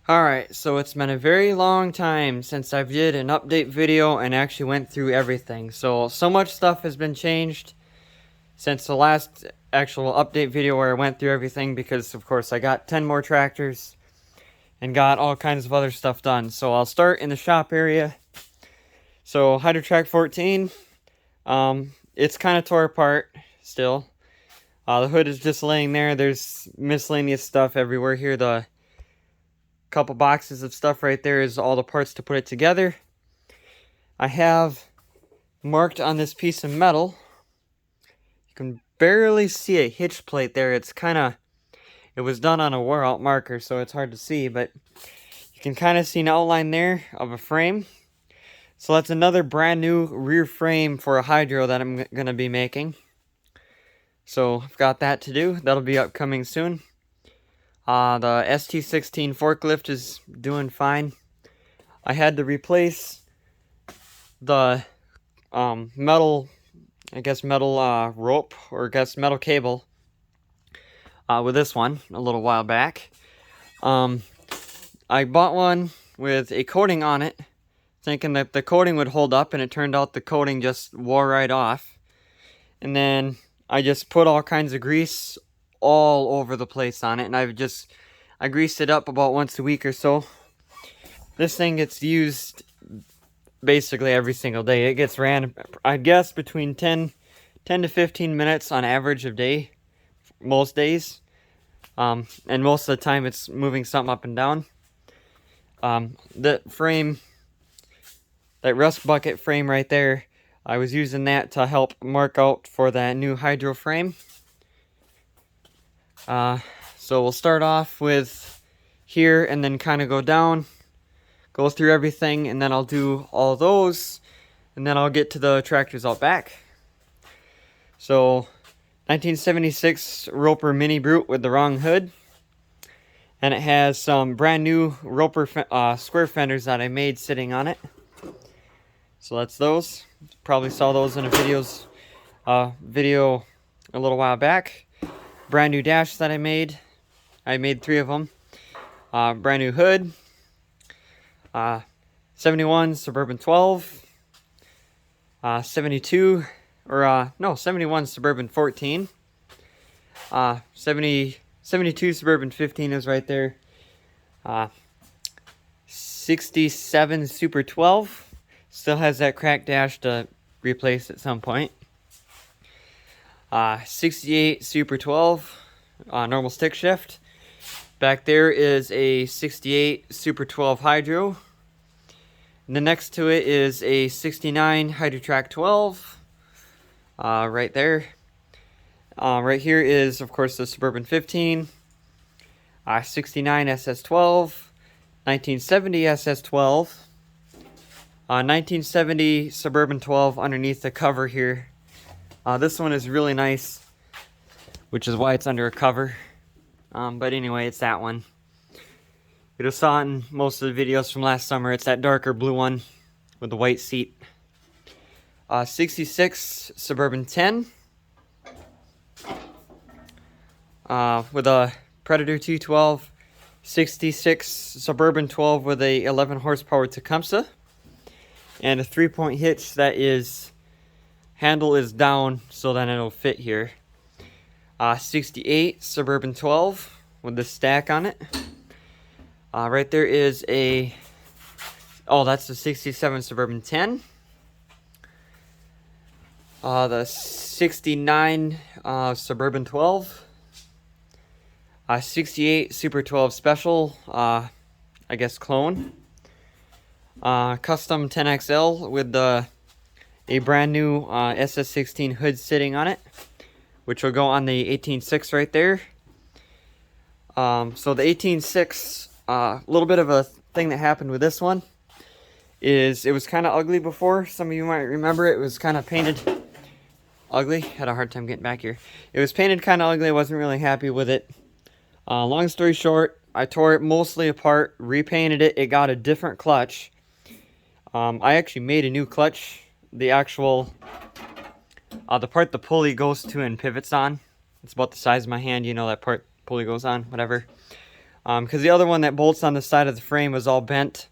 Alright, so it's been a very long time since I did an update video and actually went through everything. So much stuff has been changed since the last actual update video where I went through everything because, of course, I got 10 more tractors and got all kinds of other stuff done. So I'll start in the shop area. So Hydrotrack 14, it's kind of tore apart still. The hood is just laying there. There's miscellaneous stuff everywhere here. The couple boxes of stuff right there is all the parts to put it together. I have marked on this piece of metal. You can barely see a hitch plate there. It was done on a wore out marker, so it's hard to see, but you can kind of see an outline there of a frame. So that's another brand new rear frame for a hydro that I'm going to be making. So I've got that to do. That'll be upcoming soon. The ST16 forklift is doing fine. I had to replace the metal rope, or metal cable with this one a little while back. I bought one with a coating on it, thinking that the coating would hold up, and it turned out the coating just wore right off. And then I just put all kinds of grease all over the place on it, and I greased it up about once a week or so. This thing gets used basically every single day. It gets ran, I guess, between 10 to 15 minutes on average a day, most days. And most of the time it's moving something up and down. The frame, that rust bucket frame right there, I was using that to help mark out for that new hydro frame. So we'll start off with here and then kind of go down, go through everything, and then I'll do all those, and then I'll get to the tractors out back. So 1976 Roper Mini Brute with the wrong hood, and it has some brand new Roper square fenders that I made sitting on it. So that's those. Probably saw those in a video a little while back. Brand new dash that I made. I made 3 of them. Brand new hood. 71 Suburban 12. 72 Suburban 14. 72 Suburban 15 is right there. 67 Super 12. Still has that cracked dash to replace at some point. 68 Super 12. Normal stick shift. Back there is a 68 Super 12 Hydro. And the next to it is a 69 Hydrotrack 12. Right there. Right here is, of course, the Suburban 15. 69 SS12. 1970 SS12. 1970 Suburban 12 underneath the cover here. This one is really nice, which is why it's under a cover. But anyway, it's that one. You just saw it in most of the videos from last summer. It's that darker blue one with the white seat. 66 Suburban 10. With a Predator 212. 66 Suburban 12 with a 11 horsepower Tecumseh. And a 3-point hitch that is, handle is down so that it'll fit here. 68 Suburban 12 with the stack on it. Right there is that's the 67 Suburban 10. The 69 Suburban 12. 68 Super 12 Special, I guess clone. Custom 10XL with a brand new SS16 hood sitting on it, which will go on the 18.6 right there. So the 18.6, a little bit of a thing that happened with this one is it was kind of ugly before. Some of you might remember it was kind of painted ugly. Had a hard time getting back here. It was painted kind of ugly. I wasn't really happy with it. Long story short, I tore it mostly apart, repainted it. It got a different clutch. I actually made a new clutch. The actual, the part the pulley goes to and pivots on. It's about the size of my hand, you know, that part pulley goes on, whatever. Because the other one that bolts on the side of the frame was all bent.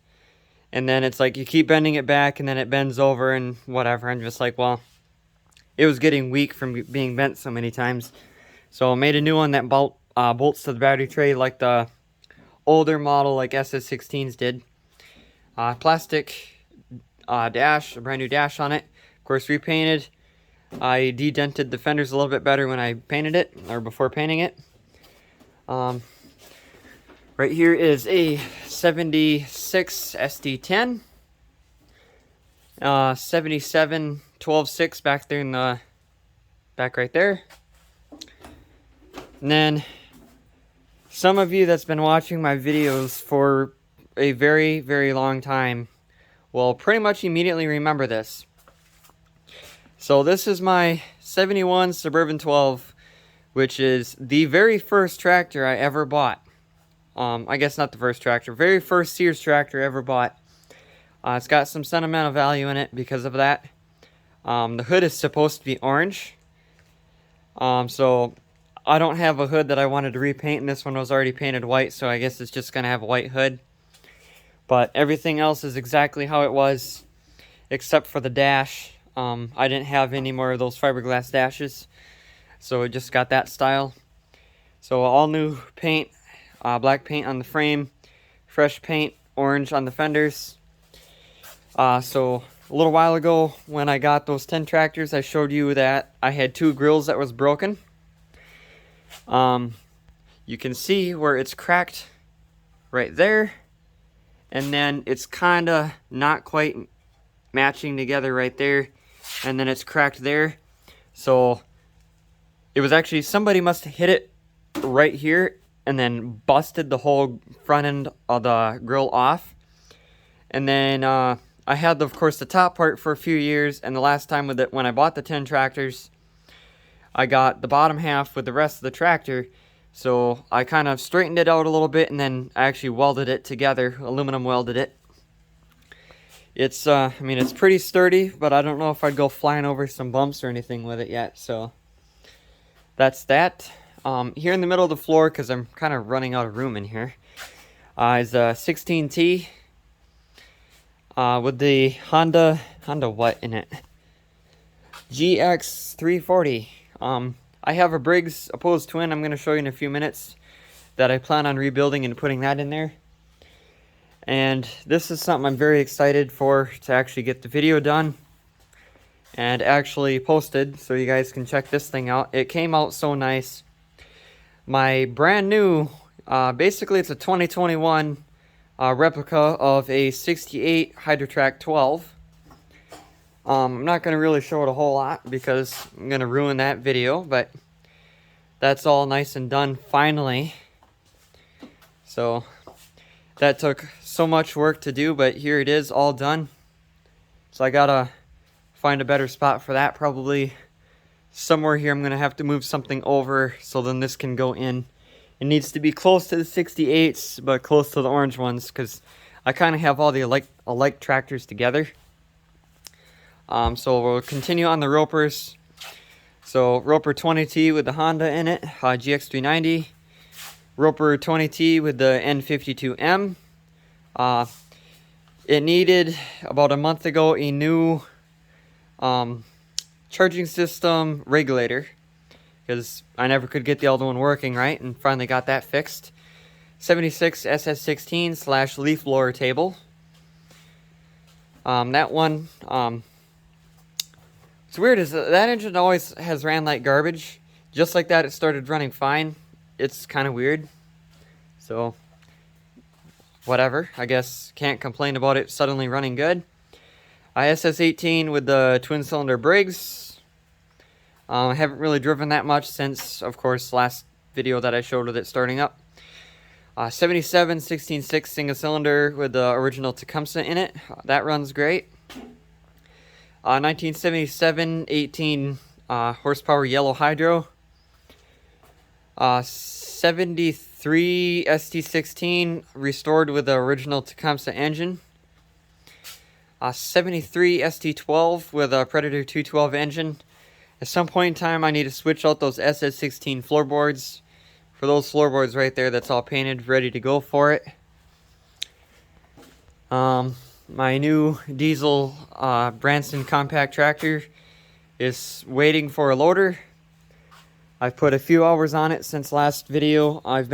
And then it's like you keep bending it back and then it bends over and whatever. I'm just like, well, it was getting weak from being bent so many times. So I made a new one that bolts to the battery tray like the older model like SS16s did. Plastic dash, a brand new dash on it. Of course, repainted. I de-dented the fenders a little bit better when I painted it, or before painting it. Right here is a 76 SD10. 77 12.6 back there in the back right there. And then some of you that's been watching my videos for a very, very long time will pretty much immediately remember this. So this is my 71 Suburban 12, which is the very first tractor I ever bought. I guess not the first tractor, very first Sears tractor I ever bought. It's got some sentimental value in it because of that. The hood is supposed to be orange. So I don't have a hood that I wanted to repaint, and this one was already painted white, so I guess it's just going to have a white hood. But everything else is exactly how it was, except for the dash. I didn't have any more of those fiberglass dashes, so it just got that style. So all new paint, black paint on the frame, fresh paint, orange on the fenders. So a little while ago when I got those 10 tractors, I showed you that I had 2 grills that was broken. You can see where it's cracked right there, and then it's kind of not quite matching together right there, and then it's cracked there. So it was actually, somebody must have hit it right here and then busted the whole front end of the grill off. And then I had, of course, the top part for a few years, and the last time with it, when I bought the 10 tractors, I got the bottom half with the rest of the tractor. So I kind of straightened it out a little bit, and then I actually welded it together, aluminum welded it. It's, I mean, it's pretty sturdy, but I don't know if I'd go flying over some bumps or anything with it yet. So that's that. Here in the middle of the floor, because I'm kind of running out of room in here, is a 16T with the Honda what in it? GX340. I have a Briggs opposed twin I'm going to show you in a few minutes that I plan on rebuilding and putting that in there. And this is something I'm very excited for, to actually get the video done and actually posted so you guys can check this thing out. It came out so nice. My brand new, basically it's a 2021 replica of a 68 Hydrotrack 12. I'm not going to really show it a whole lot because I'm going to ruin that video, but that's all nice and done finally. So that took so much work to do, but here it is all done. So I got to find a better spot for that. Probably somewhere here I'm going to have to move something over so then this can go in. It needs to be close to the 68s, but close to the orange ones, because I kind of have all the alike tractors together. So we'll continue on the ropers. So Roper 20T with the Honda in it, GX390. Roper 20T with the N52M. It needed, about a month ago, a new charging system regulator, because I never could get the other one working right, and finally got that fixed. 76 SS16 / leaf blower table. That one, it's weird, is that engine always has ran like garbage. Just like that, it started running fine. It's kind of weird. So, whatever. I guess can't complain about it suddenly running good. ISS18 with the twin-cylinder Briggs. I haven't really driven that much since, of course, last video that I showed with it starting up. 77 16.6 single cylinder with the original Tecumseh in it. That runs great. 1977 18 horsepower yellow hydro. 73 ST16 restored with the original Tecumseh engine. 73 ST12 with a Predator 212 engine. At some point in time, I need to switch out those SS16 floorboards for those floorboards right there. That's all painted, ready to go for it. My new diesel Branson compact tractor is waiting for a loader. I've put a few hours on it since last video. I've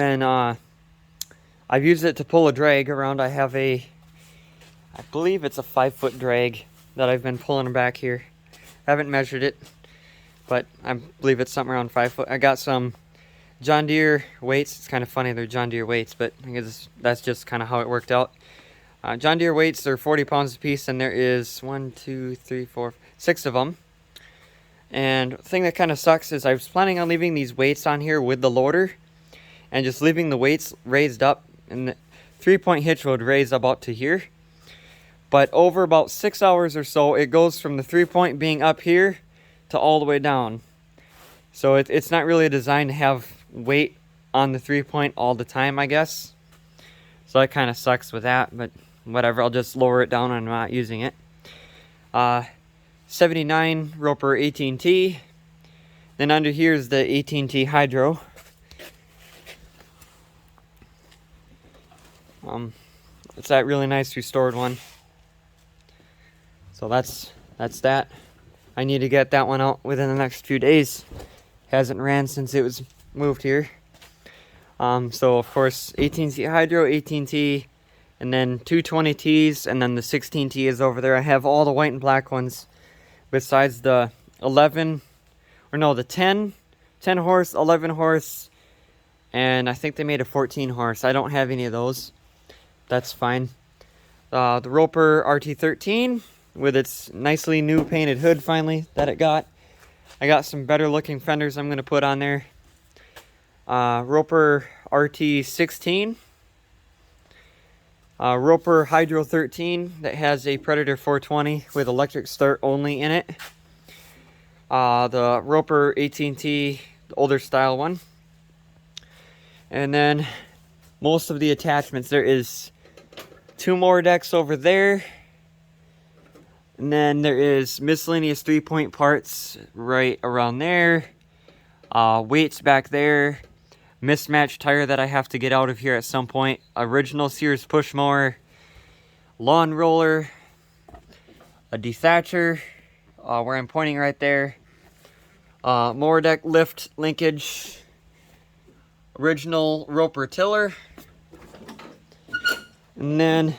used it to pull a drag around. I have I believe it's a 5-foot drag that I've been pulling back here. Haven't measured it, but I believe it's something around 5 foot. I got some John Deere weights. It's kind of funny they're John Deere weights, but I guess that's just kind of how it worked out. John Deere weights are 40 pounds a piece, and there is 1, 2, 3, 4, 6 of them. And the thing that kind of sucks is I was planning on leaving these weights on here with the loader and just leaving the weights raised up, and the 3-point hitch would raise about to here. But over about 6 hours or so, it goes from the 3-point being up here to all the way down. So it's not really designed to have weight on the 3-point all the time, I guess. So that kind of sucks with that, but whatever. I'll just lower it down. I'm not using it. 79 Roper 18T. Then under here is the 18T Hydro. It's that really nice restored one. So that's that. I need to get that one out within the next few days. Hasn't ran since it was moved here. So of course 18T Hydro, 18T, and then 220Ts, and then the 16T is over there. I have all the white and black ones besides the 10 horse, 11 horse, and I think they made a 14 horse. I don't have any of those. That's fine. The Roper RT13 with its nicely new painted hood finally that it got. I got some better looking fenders I'm going to put on there. Roper RT16. Roper Hydro 13 that has a Predator 420 with electric start only in it. The Roper 18T, the older style one. And then most of the attachments. There is 2 more decks over there. And then there is miscellaneous 3-point parts right around there. Weights back there. Mismatched tire that I have to get out of here at some point. Original Sears push mower. Lawn roller. A dethatcher. Where I'm pointing right there. Mower deck lift linkage. Original Roper tiller. And then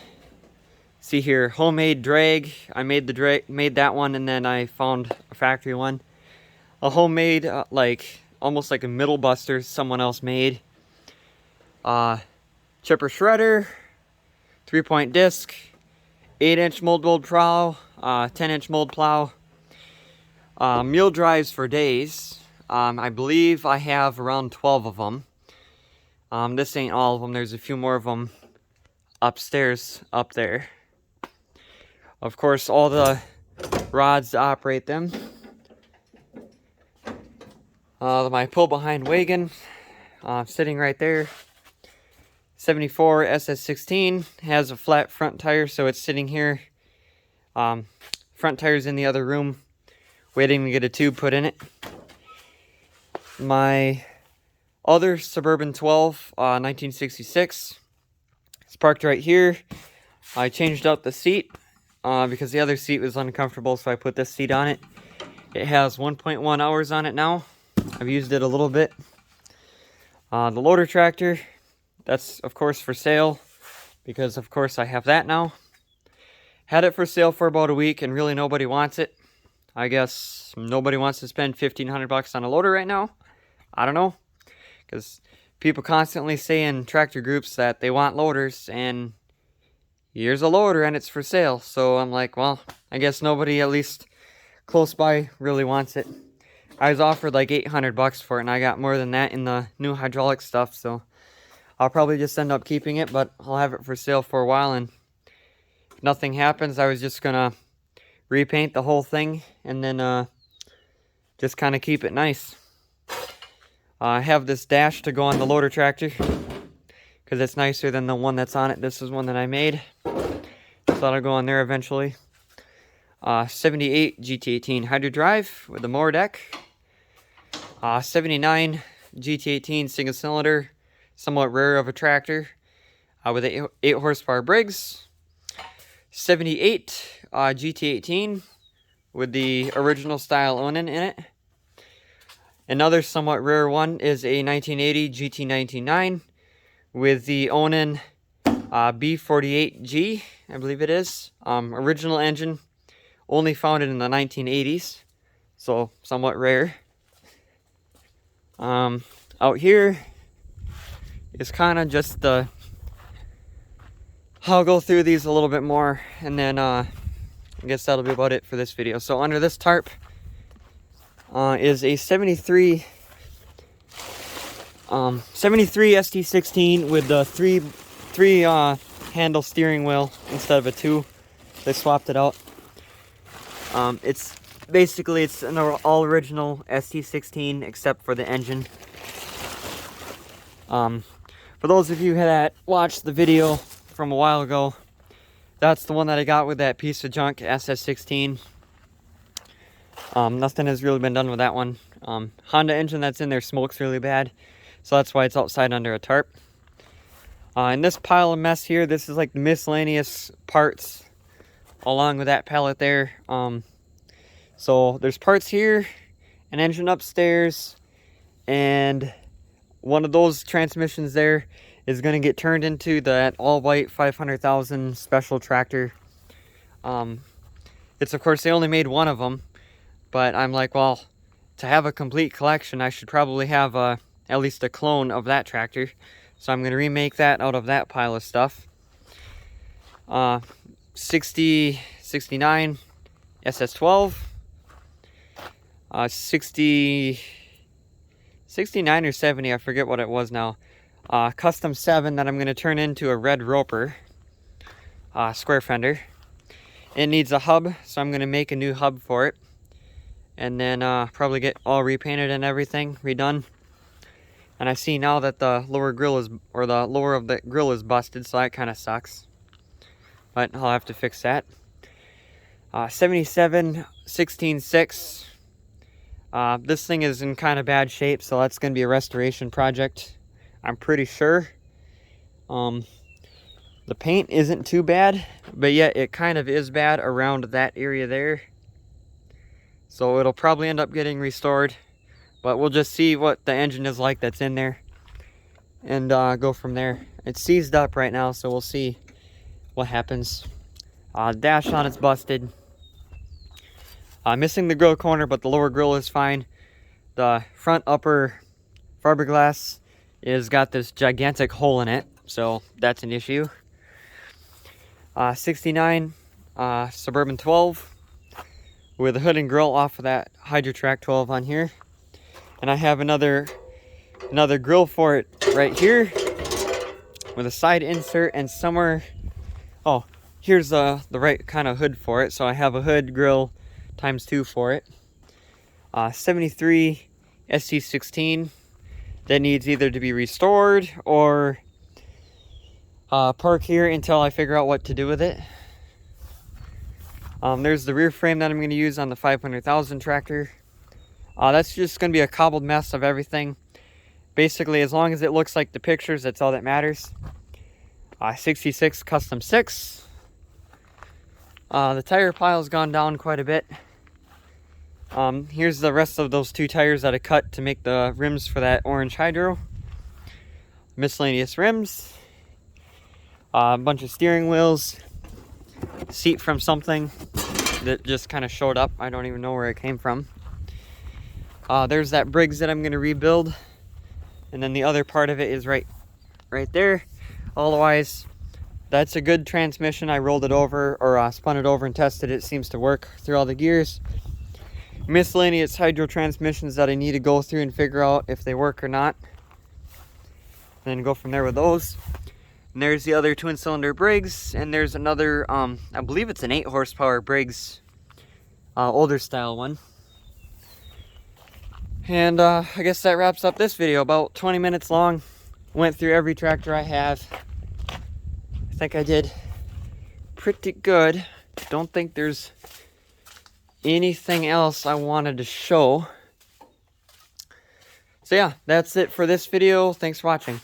see here, homemade drag. I made that one, and then I found a factory one. A homemade, almost like a middle buster someone else made. Chipper shredder, 3-point disc, 8-inch mold plow, 10-inch mold plow. Mule drives for days. I believe I have around 12 of them. This ain't all of them. There's a few more of them upstairs, up there. Of course, all the rods to operate them. My pull-behind wagon, sitting right there. 74 SS16 has a flat front tire, so it's sitting here. Front tire's in the other room, waiting to get a tube put in it. My other Suburban 12, 1966, it's parked right here. I changed out the seat because the other seat was uncomfortable, so I put this seat on it. It has 1.1 hours on it now. I've used it a little bit. The loader tractor, that's of course for sale, because of course I have that now. Had it for sale for about a week, and really nobody wants it. I guess nobody wants to spend $1,500 on a loader right now. I don't know, because people constantly say in tractor groups that they want loaders, and here's a loader and it's for sale. So I'm like, well, I guess nobody, at least close by, really wants it. I was offered like $800 for it, and I got more than that in the new hydraulic stuff, so I'll probably just end up keeping it, but I'll have it for sale for a while, and if nothing happens, I was just gonna repaint the whole thing and then just kind of keep it nice. I have this dash to go on the loader tractor because it's nicer than the one that's on it. This is one that I made. Thought I'd go on there eventually. 78 GT18 Hydro Drive with the mower deck. 79 GT18 single cylinder, somewhat rare of a tractor, with 8 horsepower Briggs. 78 GT18 with the original style Onan in it. Another somewhat rare one is a 1980 GT199 with the Onan B48G, I believe it is. Original engine, only found in the 1980s, so somewhat rare. Out here is kind of just the... I'll go through these a little bit more, and then I guess that'll be about it for this video. So under this tarp is a 73 ST16 with the three handle steering wheel instead of a 2. They swapped it out. It's basically an all original ST16 except for the engine. For those of you that watched the video from a while ago, that's the one that I got with that piece of junk SS16. Nothing has really been done with that one. Honda engine that's in there smokes really bad, so that's why it's outside under a tarp. In this pile of mess here, this is like the miscellaneous parts along with that pallet there. So there's parts here, an engine upstairs, and one of those transmissions there is going to get turned into that all-white 500,000 special tractor. It's, of course, they only made one of them, but I'm like, well, to have a complete collection, I should probably have at least a clone of that tractor. So I'm going to remake that out of that pile of stuff. 69 SS12. 69 or 70, I forget what it was now. Custom 7 that I'm going to turn into a red Roper square fender. It needs a hub, so I'm going to make a new hub for it, and then probably get all repainted and everything redone. And I see now that the lower grill is, or the lower of the grill is busted, so that kind of sucks, but I'll have to fix that. 77 16.6. This thing is in kind of bad shape, so that's going to be a restoration project, I'm pretty sure. The paint isn't too bad, but yet it kind of is bad around that area there. So it'll probably end up getting restored, but we'll just see what the engine is like that's in there and go from there. It's seized up right now, so we'll see what happens. Dash on it's busted. Missing the grill corner, but the lower grill is fine. The front upper fiberglass is got this gigantic hole in it, so that's an issue. 69 Suburban 12 with a hood and grill off of that Hydrotrack 12 on here, and I have another grill for it right here with a side insert, and somewhere, oh, here's the right kind of hood for it. So I have a hood grill ×2 for it. 73 ST16 that needs either to be restored or park here until I figure out what to do with it. There's the rear frame that I'm going to use on the 500,000 tractor. That's just going to be a cobbled mess of everything. Basically, as long as it looks like the pictures, that's all that matters. 66 Custom 6. The tire pile's gone down quite a bit. Here's the rest of those 2 tires that I cut to make the rims for that orange Hydro. Miscellaneous rims. A bunch of steering wheels. Seat from something that just kind of showed up. I don't even know where it came from. There's that Briggs that I'm going to rebuild. And then the other part of it is right there. Otherwise, that's a good transmission. I rolled it over, or spun it over and tested it. It seems to work through all the gears. Miscellaneous hydro transmissions that I need to go through and figure out if they work or not. Then go from there with those. And there's the other twin cylinder Briggs, and there's another, I believe it's an 8 horsepower Briggs, older style one. And I guess that wraps up this video, about 20 minutes long. Went through every tractor I have. I think I did pretty good. Don't think there's anything else I wanted to show. So yeah, that's it for this video. Thanks for watching.